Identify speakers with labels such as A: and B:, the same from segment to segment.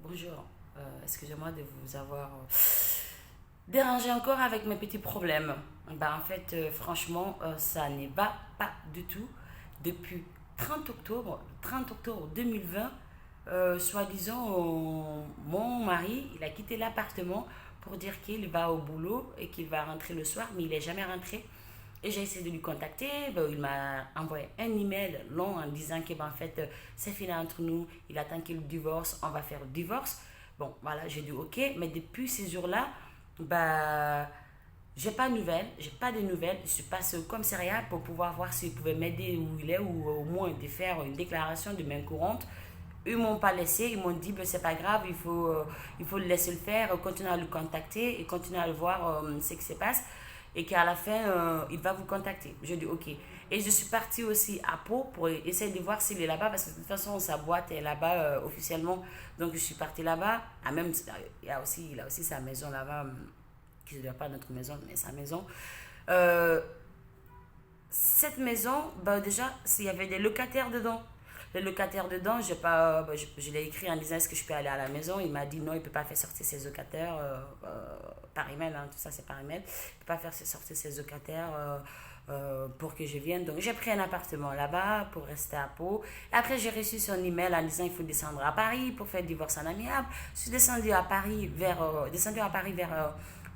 A: Bonjour. Excusez-moi de vous avoir dérangé encore avec mes petits problèmes. En fait, franchement, ça ne va pas du tout. Depuis 30 octobre 2020, soi-disant, mon mari, il a quitté l'appartement pour dire qu'il va au boulot et qu'il va rentrer le soir, mais il n'est jamais rentré. Et j'ai essayé de lui contacter. Il m'a envoyé un email long en disant que en fait, c'est fini entre nous. Il attend qu'il divorce. On va faire le divorce. Bon, voilà, j'ai dit ok. Mais depuis ces jours-là, bah, j'ai pas de nouvelles. J'ai pas de nouvelles. Je suis passée au commissariat pour pouvoir voir s'il pouvait m'aider où il est ou au moins de faire une déclaration de main courante. Eux m'ont pas laissé, ils m'ont dit ben, c'est pas grave, il faut le laisser le faire, continuer à le contacter et continuer à le voir ce qui se passe et qu'à la fin il va vous contacter. Je dis ok. Et je suis partie aussi à Pau pour essayer de voir s'il est là-bas parce que de toute façon sa boîte est là-bas officiellement. Donc je suis partie là-bas. Ah, même, il a aussi sa maison là-bas, qui ne doit pas notre maison, mais sa maison. Euh, cette maison, bah déjà, s'il y avait des locataires dedans. Le locataire dedans, j'ai pas, bah, je l'ai écrit en disant est-ce que je peux aller à la maison. Il m'a dit non, il ne peut pas faire sortir ses locataires par email, hein, tout ça c'est par email. Il ne peut pas faire sortir ses locataires pour que je vienne. Donc j'ai pris un appartement là-bas pour rester à Pau. Après j'ai reçu son email en disant il faut descendre à Paris pour faire le divorce en amiable. Je suis descendue à Paris vers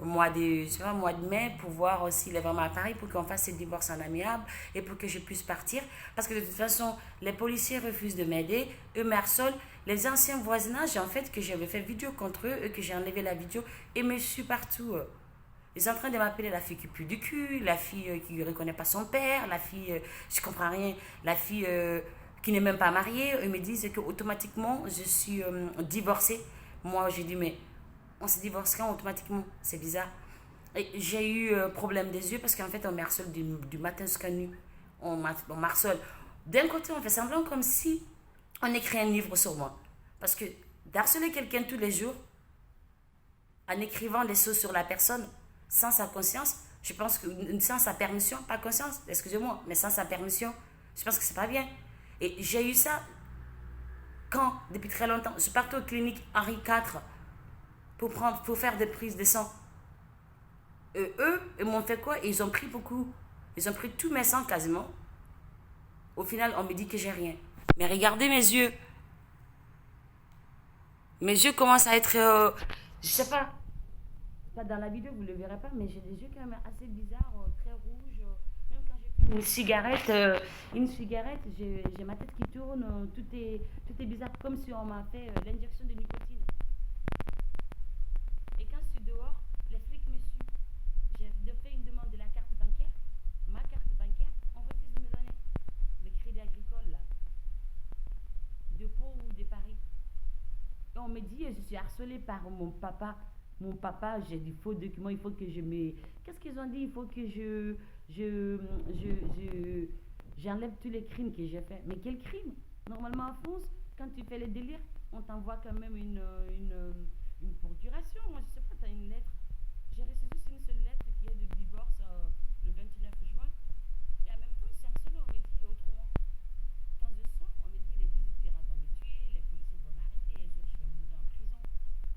A: mois de mai pour voir s'il est vraiment à Paris pour qu'on fasse ce divorce en amiable et pour que je puisse partir parce que de toute façon les policiers refusent de m'aider, eux me harcelent. Les anciens voisinages en fait que j'avais fait vidéo contre eux, que j'ai enlevé la vidéo et me suivent partout. Ils sont en train de m'appeler la fille qui pue du cul, la fille qui ne reconnaît pas son père, la fille, je comprends rien, la fille qui n'est même pas mariée. Ils me disent que automatiquement je suis divorcée. Moi j'ai dit mais on se divorce quand automatiquement, c'est bizarre. Et j'ai eu problème des yeux parce qu'en fait on me harcèle du matin jusqu'à nuit. On m'harcèle. D'un côté on fait semblant comme si on écrit un livre sur moi. Parce que d'harceler quelqu'un tous les jours en écrivant des choses sur la personne sans sa conscience, je pense que sans sa permission, pas conscience, excusez-moi, mais sans sa permission, je pense que c'est pas bien. Et j'ai eu ça quand, depuis très longtemps, je partais aux cliniques Henri IV pour faire des prises de sang. Eux, ils m'ont fait quoi? Ils ont pris beaucoup. Ils ont pris tous mes sangs quasiment. Au final, on me dit que j'ai rien. Mais regardez mes yeux. Mes yeux commencent à être... je sais pas. Pas dans la vidéo, vous ne le verrez pas, mais j'ai des yeux quand même assez bizarres, très rouges. Même quand j'ai pris une cigarette, j'ai ma tête qui tourne. Tout est bizarre, comme si on m'a fait l'injection de nicotine. Et quand je suis dehors, les flics me suivent. J'ai fait une demande de la carte bancaire. Ma carte bancaire, on refuse de me donner. Le crédit agricole, là. De Pau ou de Paris. Et on me dit, je suis harcelée par mon papa. Mon papa, j'ai des faux documents, il faut que je me... Qu'est-ce qu'ils ont dit? Il faut que j'enlève tous les crimes que j'ai faits. Mais quel crime? Normalement en France, quand tu fais les délires, on t'envoie quand même une procuration. Moi, je sais pas, tu as une lettre. J'ai reçu juste une seule lettre qui est de divorce le 29 juin. Et en même temps, c'est harcelé, on me dit autrement. Quand je sors, on me dit les visites pirats vont me tuer, les policiers vont m'arrêter, un jour je vais mourir en prison.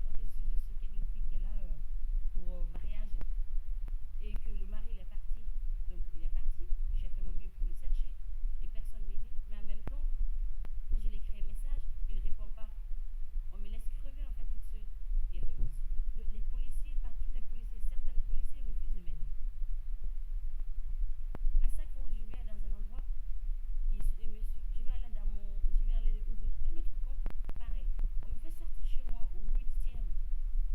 A: Alors que c'est juste quelqu'une fille qui est là pour mariage et que le mari il est parti. Donc il est parti, j'ai fait mon mieux pour le chercher et personne ne me dit. Mais en même temps, je lui écris un message, il ne répond pas. On me laisse crever en fait toute seule. Et les policiers, pas tous les policiers, certains policiers refusent de m'aider. À chaque fois où je vais dans un endroit, je vais aller ouvrir un autre compte, pareil. On me fait sortir chez moi au 8e,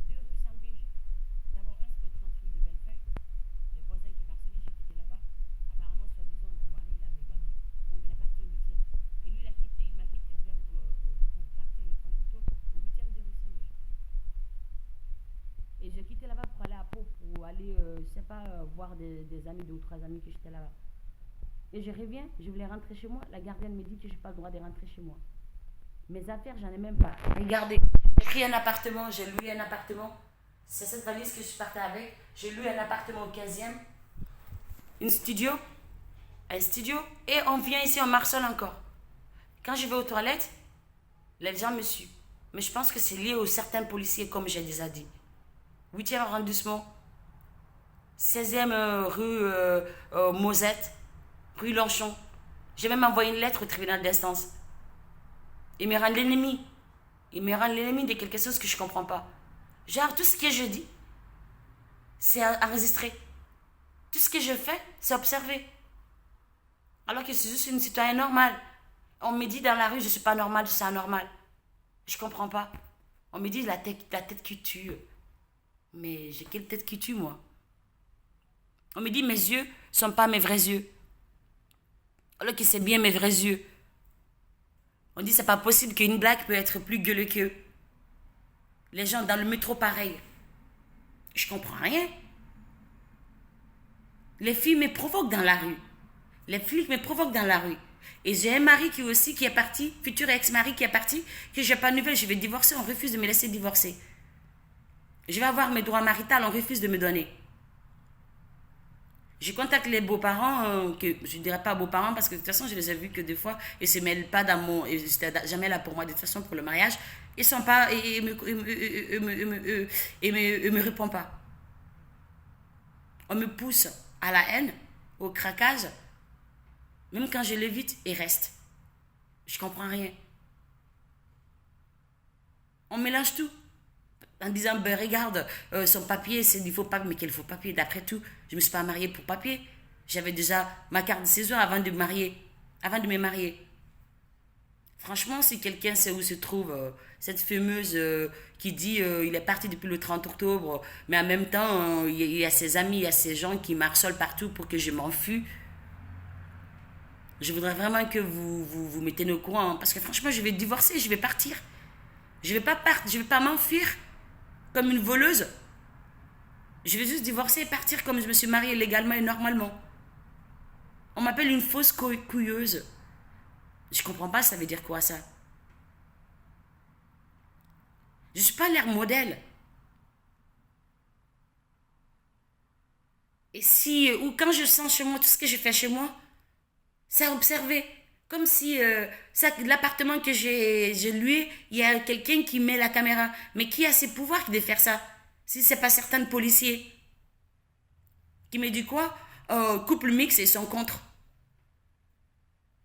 A: 2 rue Saint-Bige. D'abord, un c'était au 30 rue de Bellefeuille. Les voisins qui m'harcelaient, j'ai quitté là-bas. Apparemment, soi-disant, mon mari, il avait vendu. Donc, on est parti au 8e. Et lui, il m'a quitté pour partir le 30 octobre au 8e de rue Saint-Bige. Et j'ai quitté là-bas pour aller à Pau, pour aller, je sais pas, voir des amis, 2 ou 3 amis que j'étais là-bas. Et je reviens, je voulais rentrer chez moi. La gardienne me dit que je n'ai pas le droit de rentrer chez moi. Mes affaires, j'en ai même pas. Regardez, j'ai pris un appartement, j'ai loué un appartement. C'est cette valise que je partais avec. J'ai loué un appartement au 15e. Un studio. Et on vient ici, on marcelle encore. Quand je vais aux toilettes, les gens me suivent. Mais je pense que c'est lié aux certains policiers, comme j'ai déjà dit. 8e arrondissement, 16e rue Mosette, rue Lanchon. J'ai même envoyé une lettre au tribunal d'instance. Ils me rendent l'ennemi. Ils me rendent l'ennemi de quelque chose que je ne comprends pas. Genre, tout ce que je dis, c'est enregistré. Tout ce que je fais, c'est observé. Alors que c'est juste une citoyenne normale. On me dit dans la rue, je ne suis pas normale, je suis anormale. Je ne comprends pas. On me dit la tête qui tue. Mais j'ai quelle tête qui tue, moi? On me dit mes yeux ne sont pas mes vrais yeux. Alors que c'est bien mes vrais yeux. On dit c'est pas possible qu'une blague peut être plus gueuleux qu'eux. Les gens dans le métro, pareil. Je comprends rien. Les filles me provoquent dans la rue. Les flics me provoquent dans la rue. Et j'ai un mari qui est parti, futur ex-mari qui est parti, que j'ai pas de nouvelles, je vais divorcer, on refuse de me laisser divorcer. Je vais avoir mes droits maritaux, on refuse de me donner. Je contacte les beaux-parents, que je ne dirais pas beaux-parents parce que de toute façon je les ai vus que deux fois et ne se mêlent pas dans mon... Ils n'étaient jamais là pour moi de toute façon pour le mariage. Ils sont pas... Ils me répondent pas. On me pousse à la haine, au craquage. Même quand je l'évite, il reste. Je comprends rien. On mélange tout. En disant, ben regarde, son papier, c'est du faux papier. Mais quel faux papier? D'après tout, je ne me suis pas mariée pour papier. J'avais déjà ma carte de séjour avant de me marier. Franchement, si quelqu'un sait où se trouve cette fameuse qui dit il est parti depuis le 30 octobre, mais en même temps, il y a ses amis, il y a ses gens qui m'harcelent partout pour que je m'enfuie. Je voudrais vraiment que vous mettez au courant. Parce que franchement, je vais divorcer, je vais partir. Je vais pas m'enfuir comme une voleuse. Je vais juste divorcer et partir comme je me suis mariée légalement et normalement. On m'appelle une fausse couilleuse. Je comprends pas, ça veut dire quoi ça? Je suis pas l'air modèle. Et si, ou quand je sens chez moi, tout ce que je fais chez moi, c'est à observer. Comme si l'appartement que j'ai loué, il y a quelqu'un qui met la caméra. Mais qui a ces pouvoirs de faire ça? Si ce n'est pas certains policiers. Qui me dit quoi? Couple mixte et sont contre.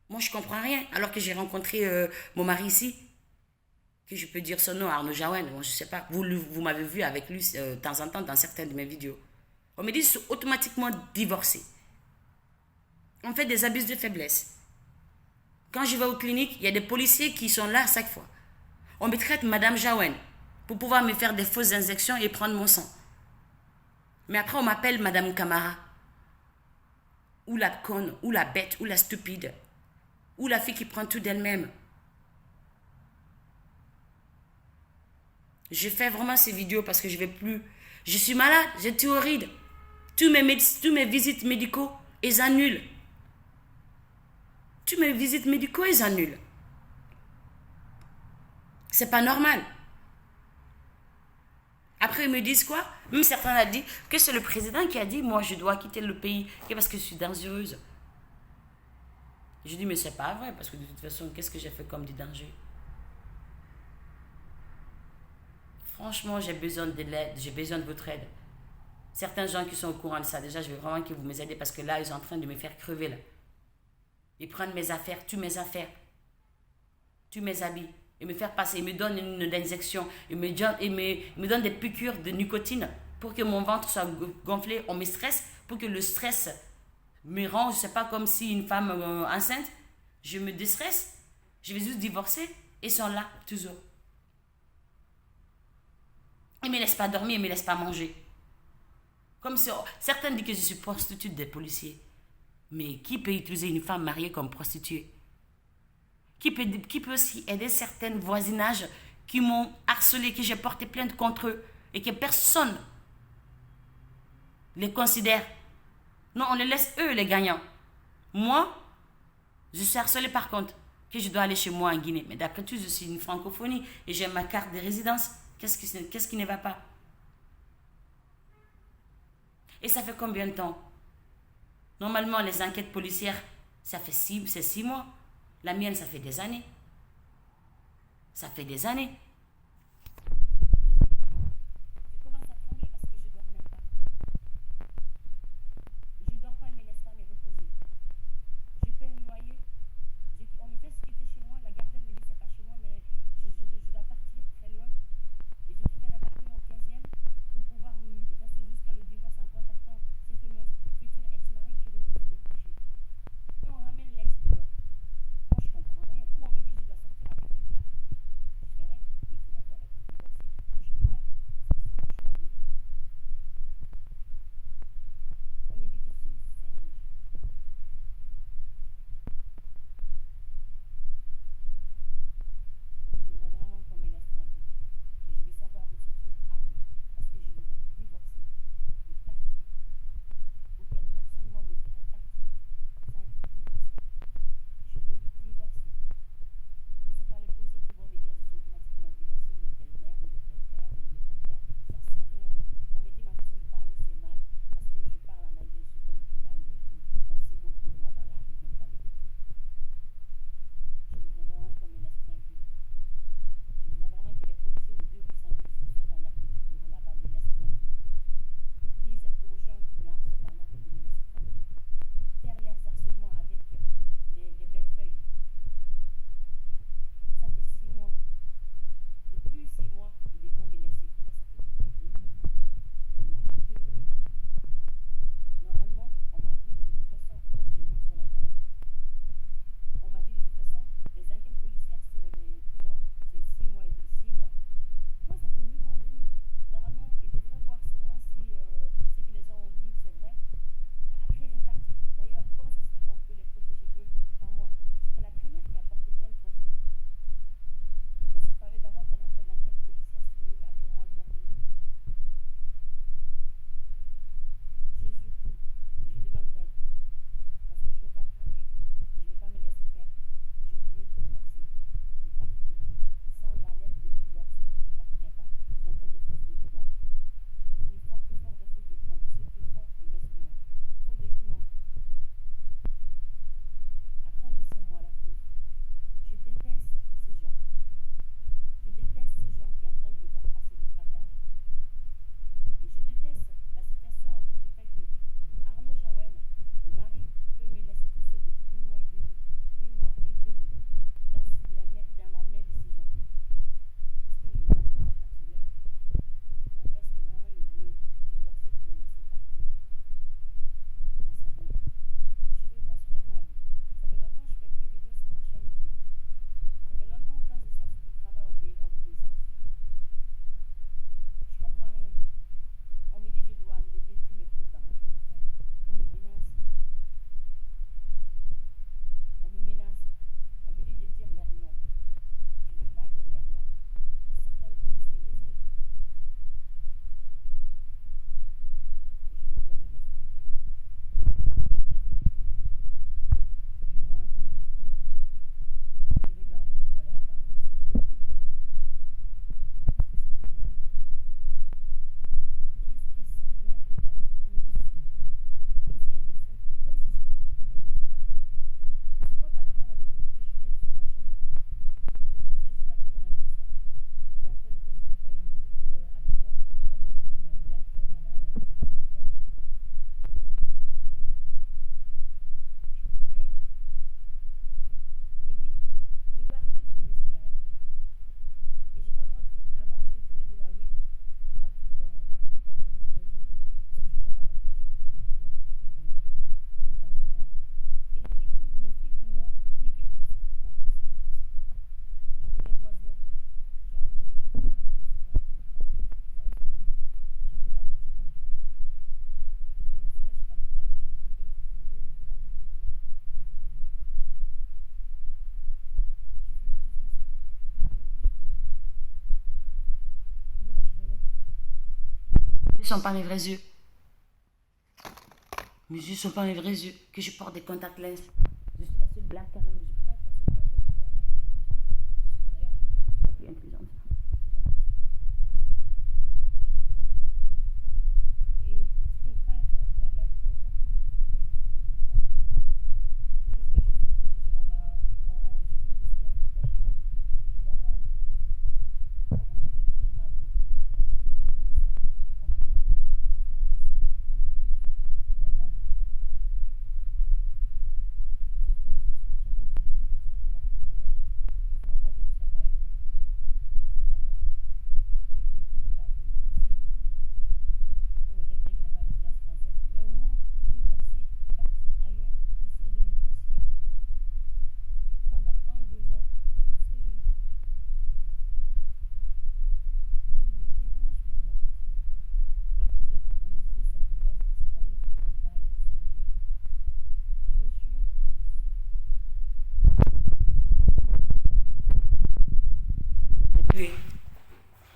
A: Moi, je comprends rien. Alors que j'ai rencontré mon mari ici. Que je peux dire son nom, Arnaud Jaouen. Bon, je ne sais pas. Vous m'avez vu avec lui de temps en temps dans certaines de mes vidéos. On me dit que je suis automatiquement divorcée. On fait des abus de faiblesse. Quand je vais aux cliniques, il y a des policiers qui sont là à chaque fois. On me traite Madame Jaouen pour pouvoir me faire des fausses injections et prendre mon sang. Mais après, on m'appelle Madame Camara. Ou la conne, ou la bête, ou la stupide. Ou la fille qui prend tout d'elle-même. Je fais vraiment ces vidéos parce que je ne vais plus. Je suis malade, j'ai thyroïde. Tous mes visites médicaux, ils annulent. Tous mes visites médicaux, ils annulent. C'est pas normal. Après, ils me disent quoi? Même certains ont dit que c'est le président qui a dit moi, je dois quitter le pays parce que je suis dangereuse. Je dis mais c'est pas vrai parce que de toute façon, qu'est-ce que j'ai fait comme du danger? Franchement, j'ai besoin de l'aide, j'ai besoin de votre aide. Certains gens qui sont au courant de ça, déjà, je veux vraiment que vous m'aidez parce que là, ils sont en train de me faire crever là. Ils prennent mes affaires, tuent mes habits, et me faire passer, ils me donnent une injection, ils me donnent des piqûres de nicotine pour que mon ventre soit gonflé, on me stresse, pour que le stress me rend, je ne sais pas, comme si une femme enceinte, je me déstresse, je vais juste divorcer, ils sont là, toujours. Ils ne me laissent pas dormir, ils ne me laissent pas manger. Comme si, certains disent que je suis prostituée des policiers. Mais qui peut utiliser une femme mariée comme prostituée? Qui peut aussi aider certains voisinages qui m'ont harcelé, que j'ai porté plainte contre eux et que personne les considère? Non, on les laisse eux les gagnants. Moi, je suis harcelée par contre, que je dois aller chez moi en Guinée. Mais d'après tout, je suis une francophonie et j'ai ma carte de résidence. Qu'est-ce qui ne va pas? Et ça fait combien de temps? Normalement, les enquêtes policières, c'est 6 mois. La mienne, ça fait des années. Ça fait des années. ne sont pas mes vrais yeux. Mes yeux ne sont pas mes vrais yeux. Que je porte des contacts lenses. Je suis la seule blague quand même. Je ne peux pas être la seule blague parce que la plus intelligente.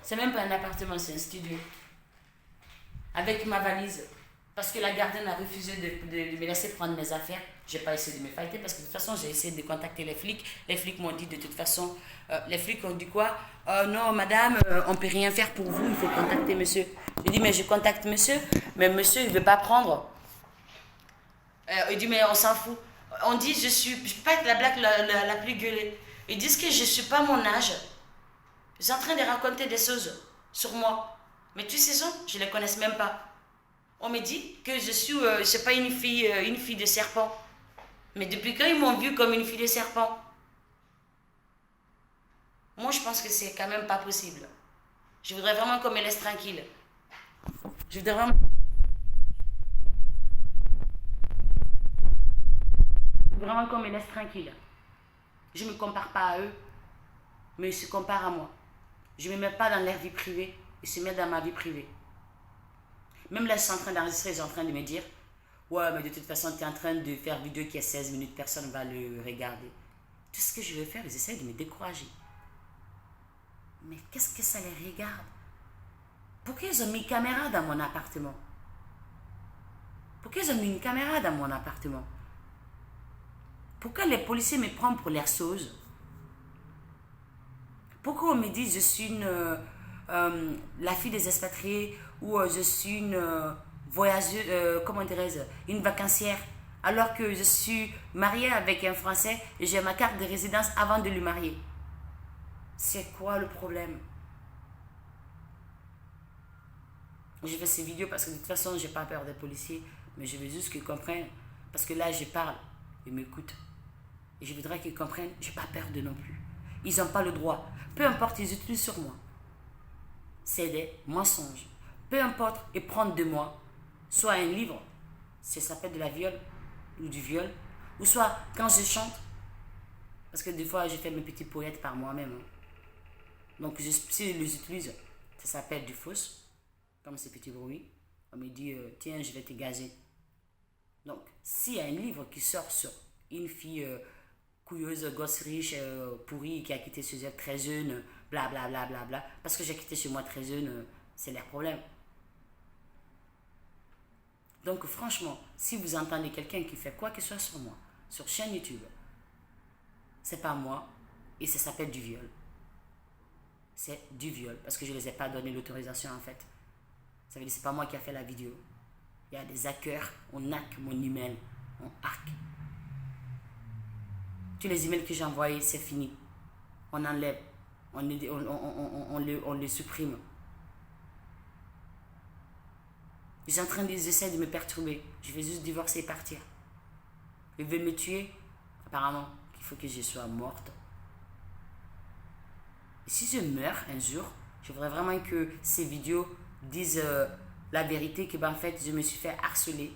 A: C'est même pas un appartement, c'est un studio. Avec ma valise. Parce que la gardienne a refusé de me laisser prendre mes affaires. J'ai pas essayé de me fighter parce que de toute façon, j'ai essayé de contacter les flics. Les flics m'ont dit de toute façon, les flics ont dit quoi? Non, madame, on peut rien faire pour vous, il faut contacter monsieur. J'ai dit, mais je contacte monsieur, mais monsieur, il veut pas prendre. Il dit, mais on s'en fout. On dit, je peux pas être la blague la plus gueulée. Ils disent que je suis pas mon âge. Ils sont en train de raconter des choses sur moi. Mais tous ces gens, je ne les connais même pas. On me dit que je suis, c'est pas une fille de serpent. Mais depuis quand ils m'ont vue comme une fille de serpent? Moi, je pense que c'est quand même pas possible. Je voudrais vraiment qu'on me laisse tranquille. Je voudrais vraiment qu'on me laisse tranquille. Je ne me compare pas à eux, mais ils se comparent à moi. Je ne me mets pas dans leur vie privée, ils se mettent dans ma vie privée. Même là, ils sont en train d'enregistrer, ils sont en train de me dire, ouais, mais de toute façon, tu es en train de faire une vidéo qui a 16 minutes, personne ne va le regarder. Tout ce que je veux faire, ils essayent de me décourager. Mais qu'est-ce que ça les regarde? Pourquoi ils ont mis une caméra dans mon appartement? Pourquoi ils ont mis une caméra dans mon appartement? Pourquoi les policiers me prennent pour l'air sauce? Pourquoi on me dit je suis la fille des expatriés ou je suis une voyageuse, comment dirais-je, une vacancière, alors que je suis mariée avec un Français et j'ai ma carte de résidence avant de lui marier? C'est quoi le problème? Je fais ces vidéos parce que de toute façon, je n'ai pas peur des policiers, mais je veux juste qu'ils comprennent. Parce que là, je parle, ils m'écoutent. Et je voudrais qu'ils comprennent, je n'ai pas peur d'eux non plus. Ils n'ont pas le droit. Peu importe, ils utilisent sur moi. C'est des mensonges. Peu importe, ils prennent de moi, soit un livre, ça s'appelle de la viol, ou du viol, ou soit quand je chante, parce que des fois, je fais mes petits poètes par moi-même. Donc, si je les utilise, ça s'appelle du fausse. Comme ces petits bruits, on me dit tiens, je vais te gazer. Donc, s'il y a un livre qui sort sur une fille couilleuse, gosse riche, pourrie, qui a quitté chez elle très jeune, blablabla, bla, bla, bla, parce que j'ai quitté chez moi très jeune, c'est leur problème. Donc, franchement, si vous entendez quelqu'un qui fait quoi que ce soit sur moi, sur chaîne YouTube, c'est pas moi et ça s'appelle du viol. C'est du viol parce que je ne les ai pas donné l'autorisation en fait. Ça veut dire que ce n'est pas moi qui a fait la vidéo. Il y a des hackers, on hack mon email, on hack. Tous les emails que j'ai envoyés, c'est fini. On enlève, on les supprime. Ils sont en train d'essayer de me perturber. Je vais juste divorcer et partir. Ils veulent me tuer. Apparemment, il faut que je sois morte. Et si je meurs un jour, je voudrais vraiment que ces vidéos disent la vérité, que en fait, je me suis fait harceler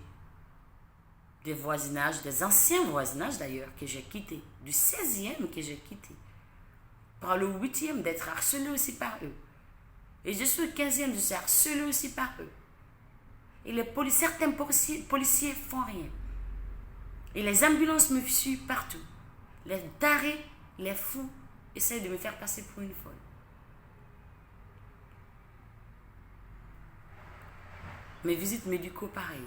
A: des voisinages, des anciens voisinages d'ailleurs, que j'ai quittés, du 16e que j'ai quitté, par le 8e d'être harcelé aussi par eux. Et je suis le 15e de se harceler aussi par eux. Et certains policiers font rien. Et les ambulances me suivent partout. Les tarés, les fous, essayent de me faire passer pour une folle. Mes visites médicaux, pareil.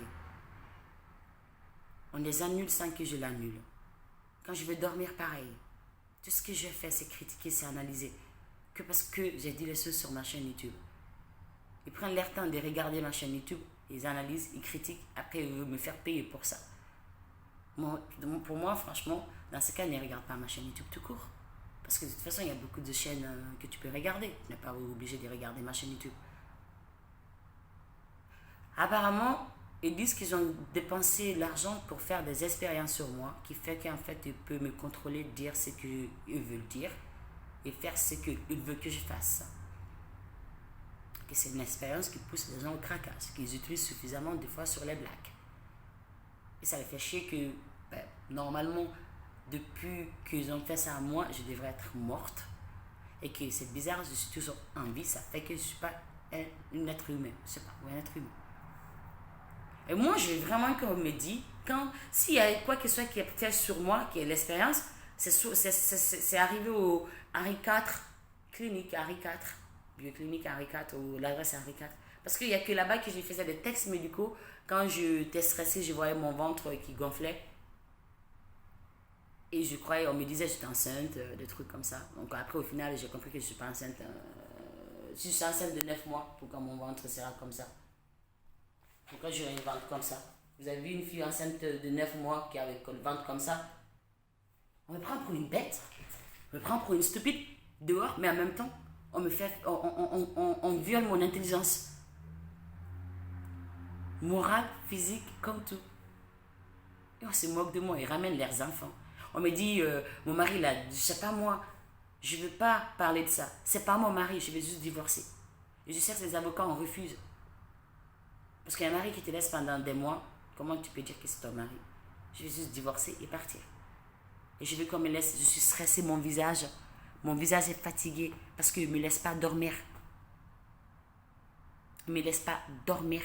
A: On les annule sans que je l'annule. Quand je veux dormir, pareil. Tout ce que je fais, c'est critiquer, c'est analyser. Que parce que j'ai dit les choses sur ma chaîne YouTube. Ils prennent leur temps de regarder ma chaîne YouTube, ils analysent, ils critiquent, après ils veulent me faire payer pour ça. Pour moi, franchement, dans ce cas, ne regarde pas ma chaîne YouTube tout court. Parce que de toute façon, il y a beaucoup de chaînes que tu peux regarder. Tu n'es pas obligé de regarder ma chaîne YouTube. Apparemment, ils disent qu'ils ont dépensé l'argent pour faire des expériences sur moi, qui fait qu'en fait, ils peuvent me contrôler, dire ce qu'ils veulent dire et faire ce qu'ils veulent que je fasse. Que c'est une expérience qui pousse les gens au craquage, qu'ils utilisent suffisamment des fois sur les blagues. Et ça les fait chier que, normalement, depuis qu'ils ont fait ça à moi, je devrais être morte. Et que c'est bizarre, je suis toujours en vie, ça fait que je ne suis pas un être humain. Je sais pas, un être humain. Et moi, je veux vraiment qu'on me dise, s'il y a quoi que ce soit qui est fait sur moi, qui est l'expérience, c'est arrivé au Henri IV, clinique Henri IV, bioclinique Henri IV, ou l'adresse Henri IV. Parce qu'il n'y a que là-bas que je faisais des textes médicaux. Quand j'étais stressée, je voyais mon ventre qui gonflait. Et je croyais, on me disait que j'étais enceinte, des trucs comme ça. Donc après, au final, j'ai compris que je ne suis pas enceinte. Je suis enceinte de 9 mois, pourquoi mon ventre sera comme ça? Pourquoi j'aurais une ventre comme ça? Vous avez vu une fille enceinte de 9 mois qui avait le ventre comme ça? On me prend pour une bête, on me prend pour une stupide dehors, mais en même temps, on viole mon intelligence. Morale, physique, comme tout. Et on se moque de moi, ils ramènent leurs enfants. On me dit, mon mari là, je sais pas moi, je veux pas parler de ça. C'est pas mon mari, je vais juste divorcer. Et je sais que les avocats en refusent. Parce qu'un mari qui te laisse pendant des mois, comment tu peux dire que c'est ton mari? Je vais juste divorcer et partir. Et je veux qu'on me laisse, je suis stressée, mon visage est fatigué parce qu'il ne me laisse pas dormir. Il ne me laisse pas dormir.